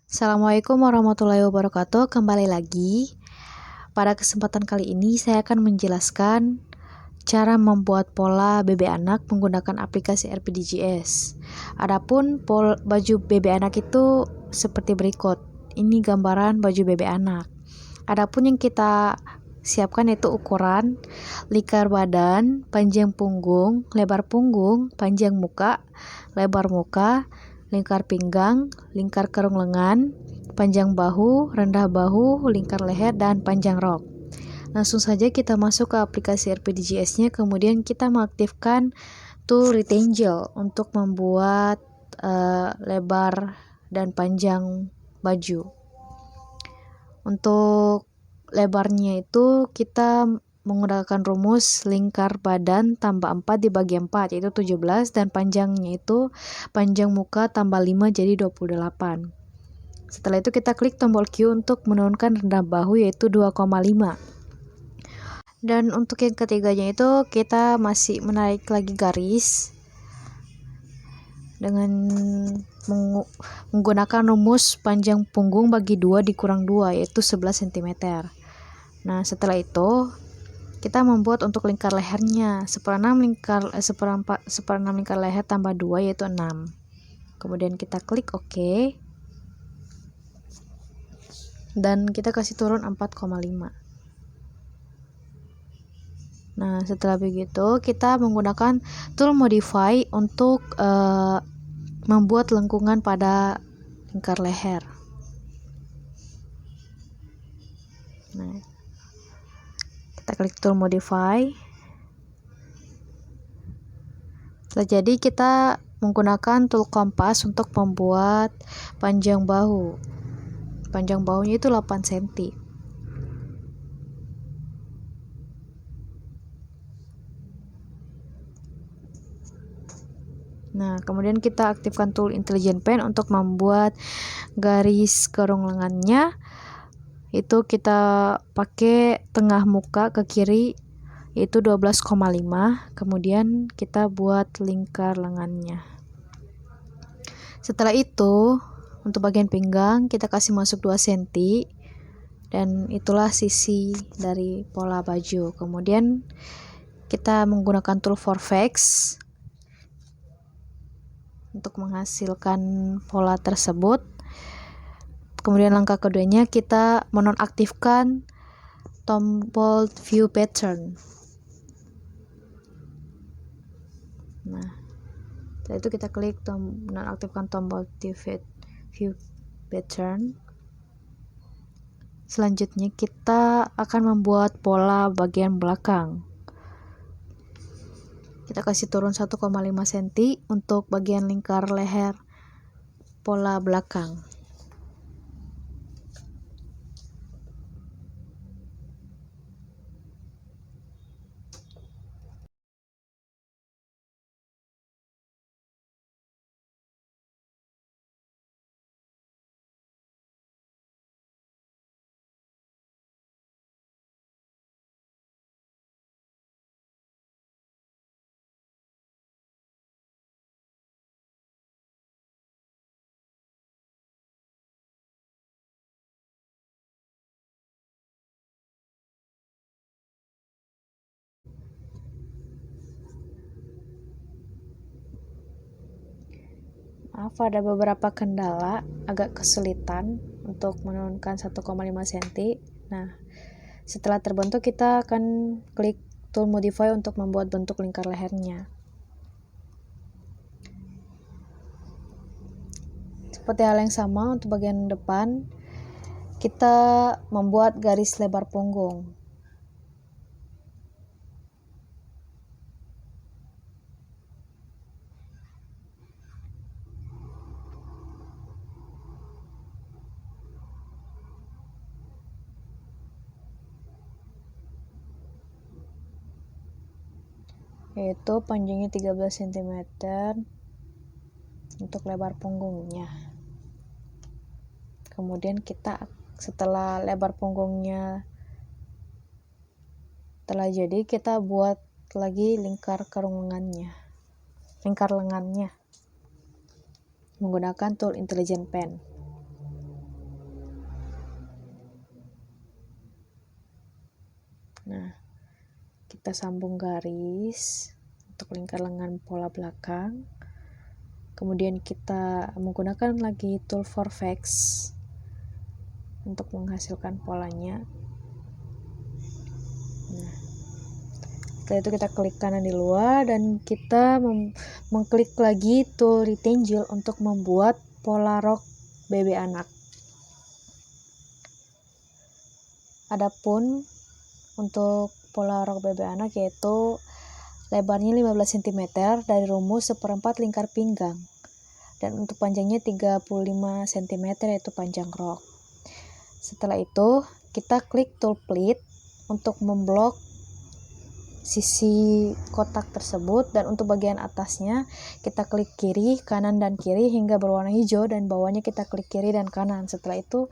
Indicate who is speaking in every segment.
Speaker 1: Assalamualaikum warahmatullahi wabarakatuh. Kembali lagi. Pada kesempatan kali ini saya akan menjelaskan cara membuat pola BB anak menggunakan aplikasi RPDGS. Adapun baju BB anak itu seperti berikut. Ini gambaran baju BB anak. Adapun yang kita siapkan yaitu ukuran, lingkar badan, panjang punggung, lebar punggung, panjang muka, lebar muka, lingkar pinggang, lingkar kerung lengan, panjang bahu, rendah bahu, lingkar leher, dan panjang rok. Langsung saja kita masuk ke aplikasi RPDGS-nya, kemudian kita mengaktifkan tool Rectangle untuk membuat lebar dan panjang baju. Untuk lebarnya itu kita menggunakan rumus lingkar badan tambah 4 dibagi 4 yaitu 17, dan panjangnya itu panjang muka tambah 5 jadi 28. Setelah itu kita klik tombol Q untuk menurunkan rendah bahu yaitu 2,5. Dan untuk yang ketiganya itu kita masih menarik lagi garis dengan menggunakan rumus panjang punggung bagi 2 dikurang 2 yaitu 11 cm. Nah, setelah itu kita membuat untuk lingkar lehernya 1/6 lingkar leher tambah 2 yaitu 6. Kemudian kita klik OK. Dan kita kasih turun 4,5. Nah, setelah begitu kita menggunakan tool modify untuk membuat lengkungan pada lingkar leher. Nah, kita klik tool modify. Jadi kita menggunakan tool kompas untuk membuat panjang bahu. Panjang bahunya itu 8 cm. Nah, kemudian kita aktifkan tool Intelligent Pen untuk membuat garis kerung lengannya. Itu kita pakai tengah muka ke kiri yaitu 12,5. Kemudian kita buat lingkar lengannya. Setelah itu untuk bagian pinggang kita kasih masuk 2 cm, dan itulah sisi dari pola baju. Kemudian kita menggunakan tool Vortex untuk menghasilkan pola tersebut. Kemudian langkah keduanya kita menonaktifkan tombol view pattern. Nah, setelah itu kita klik menonaktifkan tombol view pattern. Selanjutnya kita akan membuat pola bagian belakang. Kita kasih turun 1,5 cm untuk bagian lingkar leher pola belakang. Maaf, ada beberapa kendala, agak kesulitan untuk menurunkan 1,5 cm. Nah, setelah terbentuk kita akan klik tool modify untuk membuat bentuk lingkar lehernya. Seperti hal yang sama untuk bagian depan, kita membuat garis lebar punggung. Yaitu panjangnya 13 cm untuk lebar punggungnya. Kemudian kita setelah lebar punggungnya telah jadi, kita buat lagi lingkar lengannya menggunakan tool Intelligent Pen. Nah, kita sambung garis untuk lingkar lengan pola belakang. Kemudian kita menggunakan lagi tool Vortex untuk menghasilkan polanya. Nah, setelah itu kita klik kanan di luar dan kita mengklik lagi tool Rectangle untuk membuat pola rok BB anak. Adapun untuk pola rok BB anak yaitu lebarnya 15 cm dari rumus 1/4 lingkar pinggang. Dan untuk panjangnya 35 cm yaitu panjang rok. Setelah itu kita klik tool pleat untuk memblok sisi kotak tersebut, dan untuk bagian atasnya kita klik kiri, kanan, dan kiri hingga berwarna hijau, dan bawahnya kita klik kiri dan kanan. Setelah itu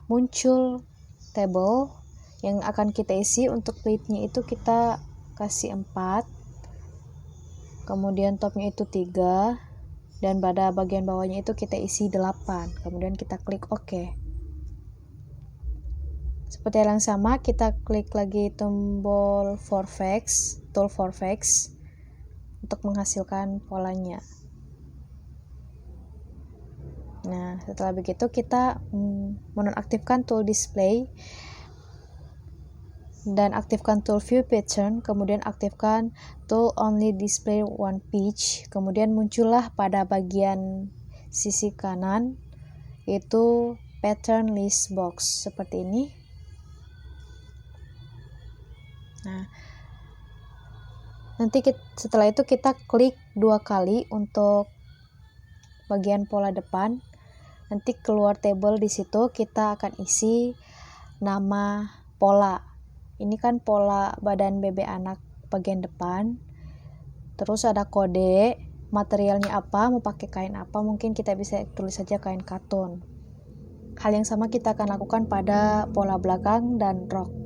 Speaker 1: muncul tabel yang akan kita isi. Untuk pleatnya itu kita kasih 4, kemudian topnya itu 3, dan pada bagian bawahnya itu kita isi 8, kemudian kita klik OK. Seperti yang sama, kita klik lagi tombol Vortex, tool Vortex untuk menghasilkan polanya. Nah, setelah begitu kita menonaktifkan tool display dan aktifkan tool view pattern, kemudian aktifkan tool only display one page, kemudian muncullah pada bagian sisi kanan yaitu pattern list box seperti ini. Nah, nanti setelah itu kita klik 2 kali untuk bagian pola depan. Nanti keluar tabel, di situ kita akan isi nama pola. Ini kan pola badan BB anak bagian depan. Terus ada kode, materialnya apa, mau pakai kain apa, mungkin kita bisa tulis saja kain katun. Hal yang sama kita akan lakukan pada pola belakang dan rok.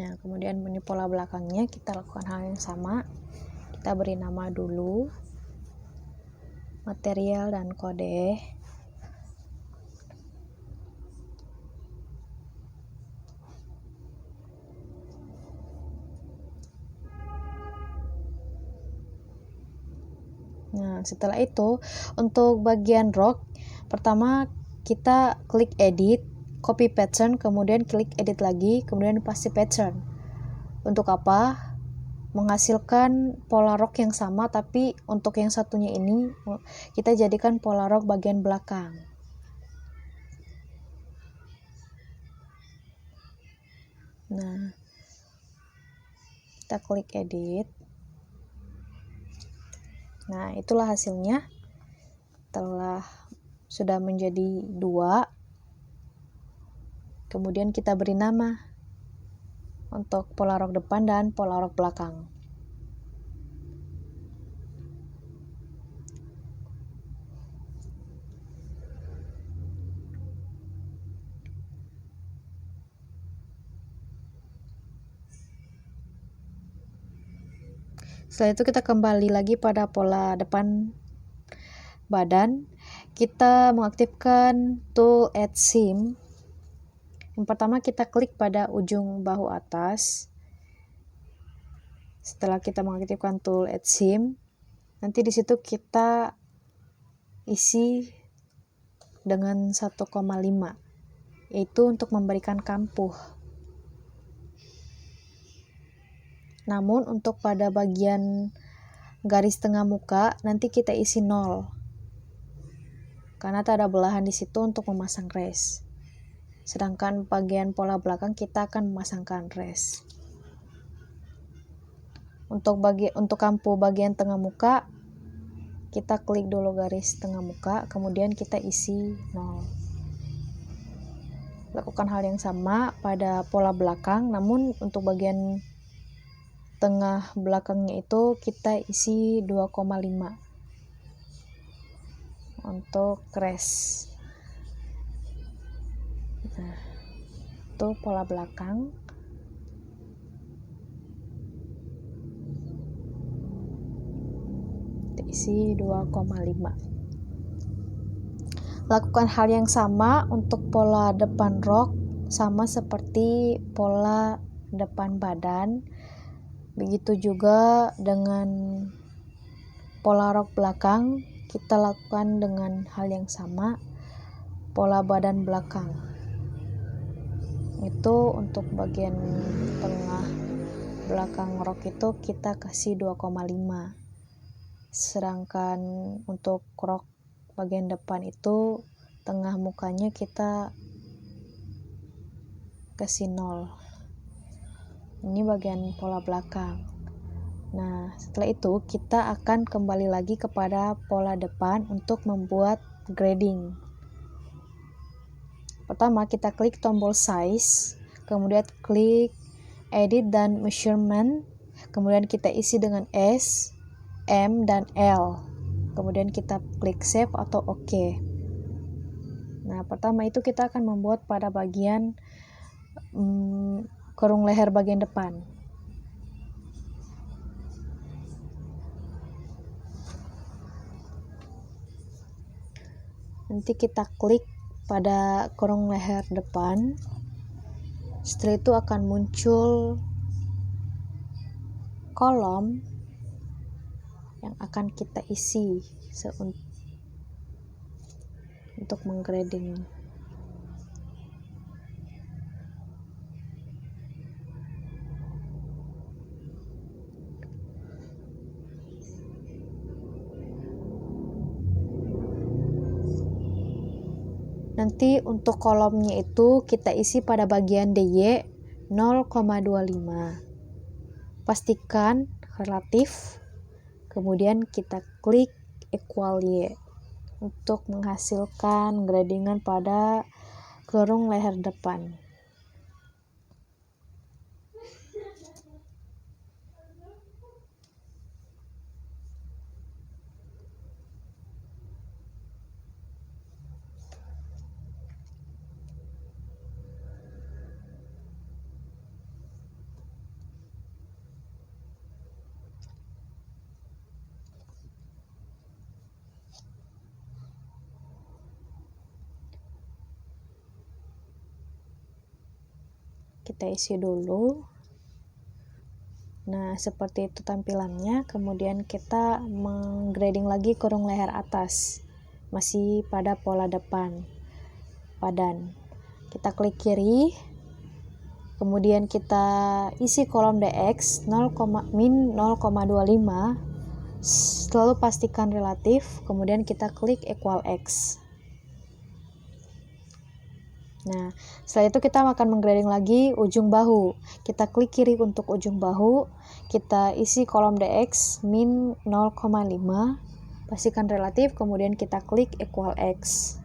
Speaker 1: Nah, kemudian ini pola belakangnya kita lakukan hal yang sama. Kita beri nama dulu, material, dan kode. Nah, setelah itu untuk bagian rok, pertama kita klik edit, copy pattern, kemudian klik edit lagi, kemudian paste pattern. Untuk apa? Menghasilkan pola rok yang sama, tapi untuk yang satunya ini kita jadikan pola rok bagian belakang. Nah, kita klik edit. Nah, itulah hasilnya. Setelah sudah menjadi 2, kemudian kita beri nama untuk pola rok depan dan pola rok belakang. Setelah itu kita kembali lagi pada pola depan badan. Kita mengaktifkan tool add seam. Yang pertama kita klik pada ujung bahu atas. Setelah kita mengaktifkan tool add seam, nanti di situ kita isi dengan 1,5, yaitu untuk memberikan kampuh. Namun untuk pada bagian garis tengah muka nanti kita isi 0, karena tak ada belahan di situ untuk memasang res. Sedangkan bagian pola belakang kita akan memasangkan res. Untuk kampuh bagian tengah muka, kita klik dulu garis tengah muka, kemudian kita isi 0. Lakukan hal yang sama pada pola belakang, namun untuk bagian tengah belakangnya itu kita isi 2,5 untuk res. Nah, itu pola belakang. isi 2,5. Lakukan hal yang sama untuk pola depan rok, sama seperti pola depan badan. Begitu juga dengan pola rok belakang, kita lakukan dengan hal yang sama, pola badan belakang. Itu untuk bagian tengah belakang rok itu kita kasih 2,5. Sedangkan untuk rok bagian depan itu tengah mukanya kita kasih 0. Ini bagian pola belakang. Nah, setelah itu kita akan kembali lagi kepada pola depan untuk membuat grading. Pertama, kita klik tombol size, kemudian klik edit dan measurement, kemudian kita isi dengan S, M, dan L. Kemudian kita klik save atau OK. Nah, pertama itu kita akan membuat pada bagian kerung leher bagian depan. Nanti kita klik pada kerung leher depan. Setelah itu akan muncul kolom yang akan kita isi untuk menggrading. Nanti untuk kolomnya itu kita isi pada bagian DY 0,25. Pastikan relatif, kemudian kita klik equal Y untuk menghasilkan gradingan pada kerung leher depan. Kita isi dulu. Nah, seperti itu tampilannya. Kemudian kita menggrading lagi kerung leher atas, masih pada pola depan badan. Kita klik kiri, kemudian kita isi kolom DX min 0,25, selalu pastikan relatif, kemudian kita klik equal X. Nah, setelah itu kita akan menggrading lagi ujung bahu. Kita klik kiri untuk ujung bahu, kita isi kolom DX min 0,5, pastikan relatif, kemudian kita klik equal X.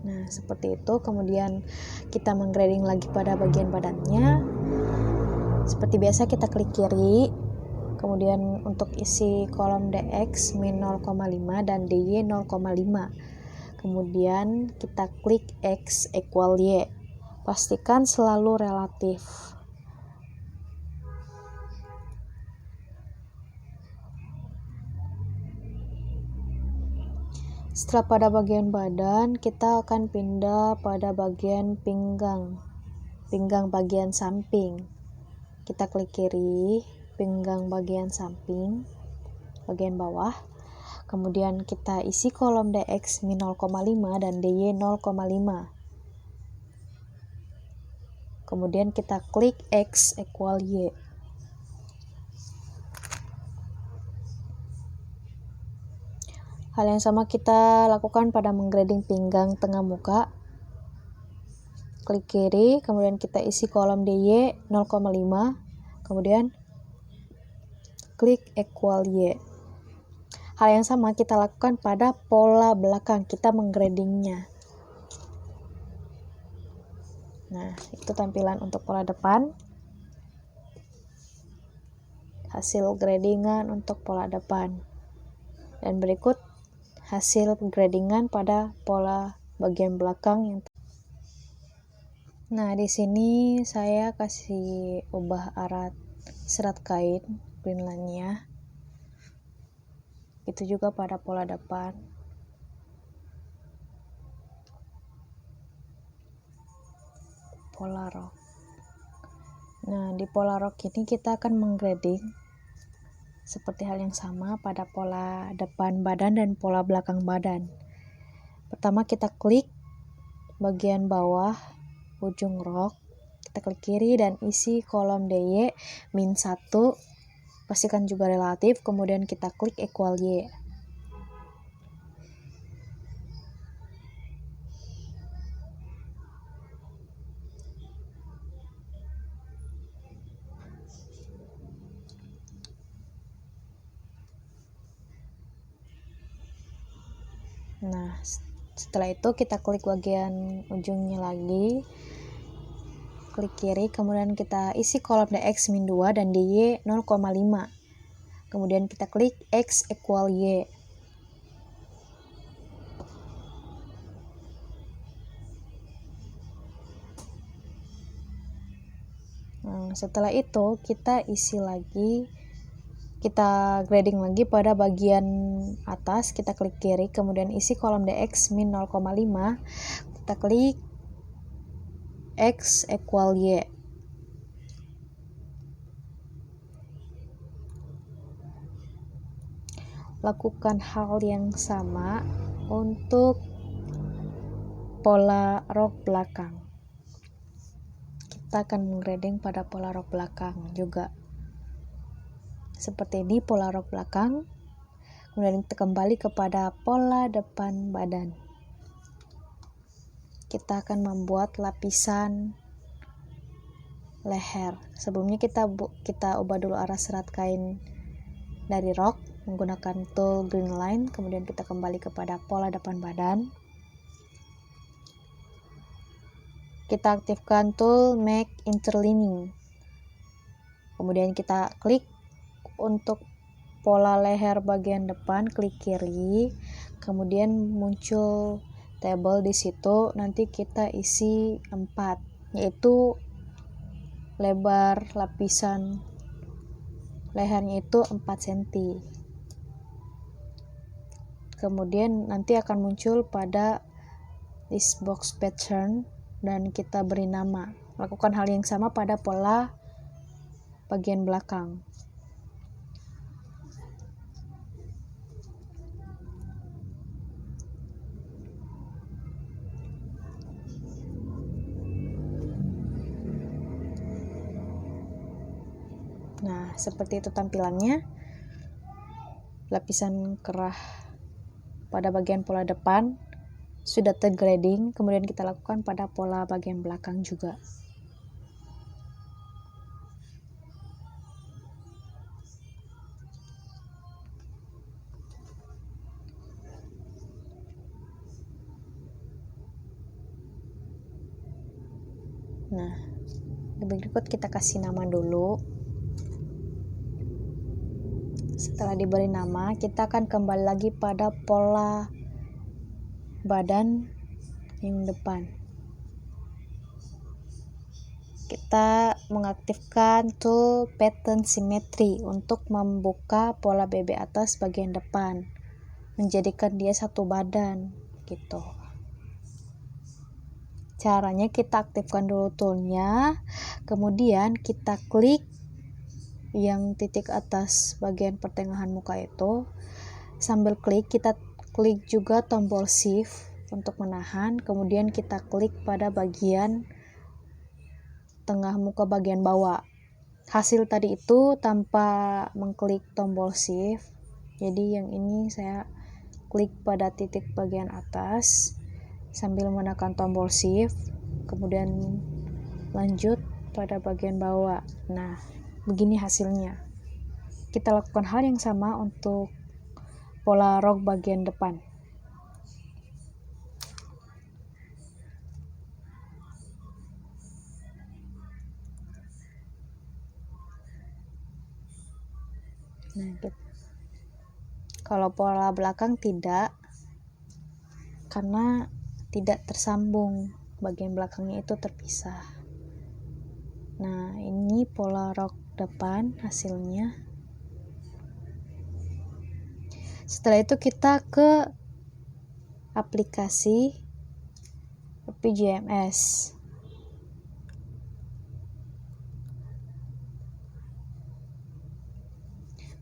Speaker 1: Nah, seperti itu. Kemudian kita menggrading lagi pada bagian badannya. Seperti biasa kita klik kiri, kemudian untuk isi kolom DX min 0,5 dan DY 0,5. Kemudian kita klik X equal Y. Pastikan selalu relatif. Setelah pada bagian badan, kita akan pindah pada bagian pinggang bagian samping. Kita klik kiri, pinggang bagian samping, bagian bawah. Kemudian kita isi kolom DX min 0,5 dan DY 0,5. Kemudian kita klik X equal Y. Hal yang sama kita lakukan pada menggrading pinggang tengah muka. Klik kiri, kemudian kita isi kolom DY 0,5, kemudian klik equal Y. Hal yang sama kita lakukan pada pola belakang, kita menggradingnya. Nah, itu tampilan untuk pola depan. Hasil gradingan untuk pola depan. Dan berikut hasil gradingan pada pola bagian belakang yang Nah, di sini saya kasih ubah arah serat kain green line-nya. Itu juga pada pola depan. Pola rok. Nah, di pola rok ini kita akan menggrading seperti hal yang sama pada pola depan badan dan pola belakang badan. Pertama kita klik bagian bawah ujung rok, kita klik kiri dan isi kolom DY -1, pastikan juga relatif, kemudian kita klik equal Y. Nah, setelah itu kita klik bagian ujungnya lagi, klik kiri, kemudian kita isi kolom DX-2 dan DY 0,5. Kemudian kita klik X equal Y. Nah, setelah itu kita isi lagi, kita grading lagi pada bagian atas, kita klik kiri, kemudian isi kolom DX min 0,5, kita klik X equal Y. Lakukan hal yang sama untuk pola rok belakang. Kita akan menggrading pada pola rok belakang juga. Seperti ini pola rok belakang. Kemudian kita kembali kepada pola depan badan. Kita akan membuat lapisan leher. Sebelumnya kita ubah dulu arah serat kain dari rok menggunakan tool green line. Kemudian kita kembali kepada pola depan badan. Kita aktifkan tool make interlining. Kemudian kita klik untuk pola leher bagian depan, klik kiri, kemudian muncul table di situ. Nanti kita isi 4, yaitu lebar lapisan lehernya itu 4 cm. Kemudian nanti akan muncul pada list box pattern dan kita beri nama. Lakukan hal yang sama pada pola bagian belakang. Nah, seperti itu tampilannya. Lapisan kerah pada bagian pola depan sudah tergrading, kemudian kita lakukan pada pola bagian belakang juga. Nah, berikut kita kasih nama dulu. Setelah diberi nama, kita akan kembali lagi pada pola badan yang depan. Kita mengaktifkan tool pattern symmetry untuk membuka pola BB atas bagian depan, menjadikan dia satu badan gitu. Caranya kita aktifkan dulu toolnya, kemudian kita klik yang titik atas bagian pertengahan muka itu. Sambil klik, kita klik juga tombol shift untuk menahan, kemudian kita klik pada bagian tengah muka bagian bawah. Hasil tadi itu tanpa mengklik tombol shift, jadi yang ini saya klik pada titik bagian atas sambil menekan tombol shift, kemudian lanjut pada bagian bawah. Nah, begini hasilnya. Kita lakukan hal yang sama untuk pola rok bagian depan. Nah, kalau pola belakang tidak, karena tidak tersambung bagian belakangnya itu terpisah. Nah, ini pola rok depan hasilnya. Setelah itu kita ke aplikasi RPJMS.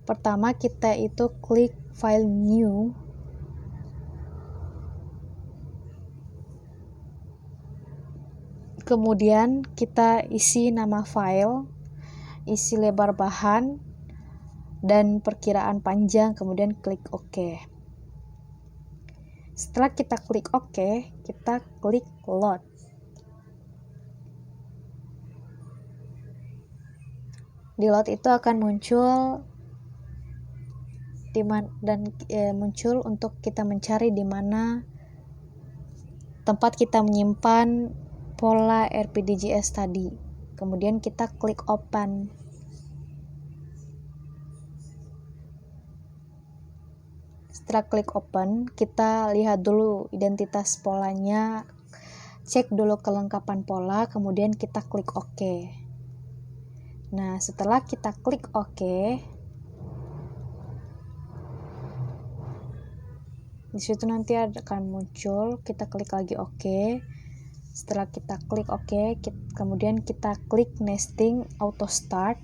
Speaker 1: Pertama kita itu klik file new. Kemudian kita isi nama file, isi lebar bahan, dan perkiraan panjang, kemudian klik OK. Setelah kita klik OK, kita klik load. Di load itu akan muncul muncul untuk kita mencari di mana tempat kita menyimpan pola RPDJS tadi. Kemudian kita klik open. Setelah klik open, kita lihat dulu identitas polanya, cek dulu kelengkapan pola, kemudian kita klik OK. Nah, setelah kita klik OK, di situ nanti akan muncul, kita klik lagi OK. Setelah kita klik OK, kemudian kita klik nesting auto start.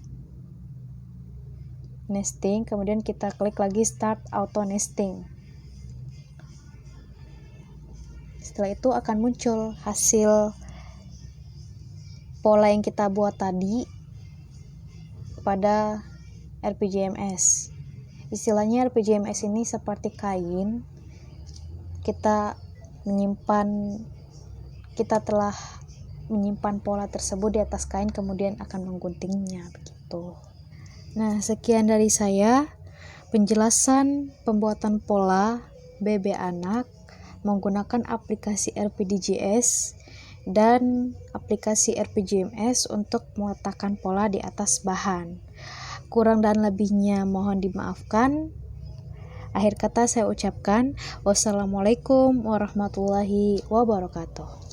Speaker 1: Nesting, kemudian kita klik lagi start auto nesting. Setelah itu akan muncul hasil pola yang kita buat tadi pada RPJMS. Istilahnya RPJMS ini seperti kain. Kita telah menyimpan pola tersebut di atas kain, kemudian akan mengguntingnya begitu. Nah, sekian dari saya penjelasan pembuatan pola BB anak menggunakan aplikasi RPDJS dan aplikasi RPJMS untuk meletakkan pola di atas bahan. Kurang dan lebihnya mohon dimaafkan. Akhir kata saya ucapkan wassalamualaikum warahmatullahi wabarakatuh.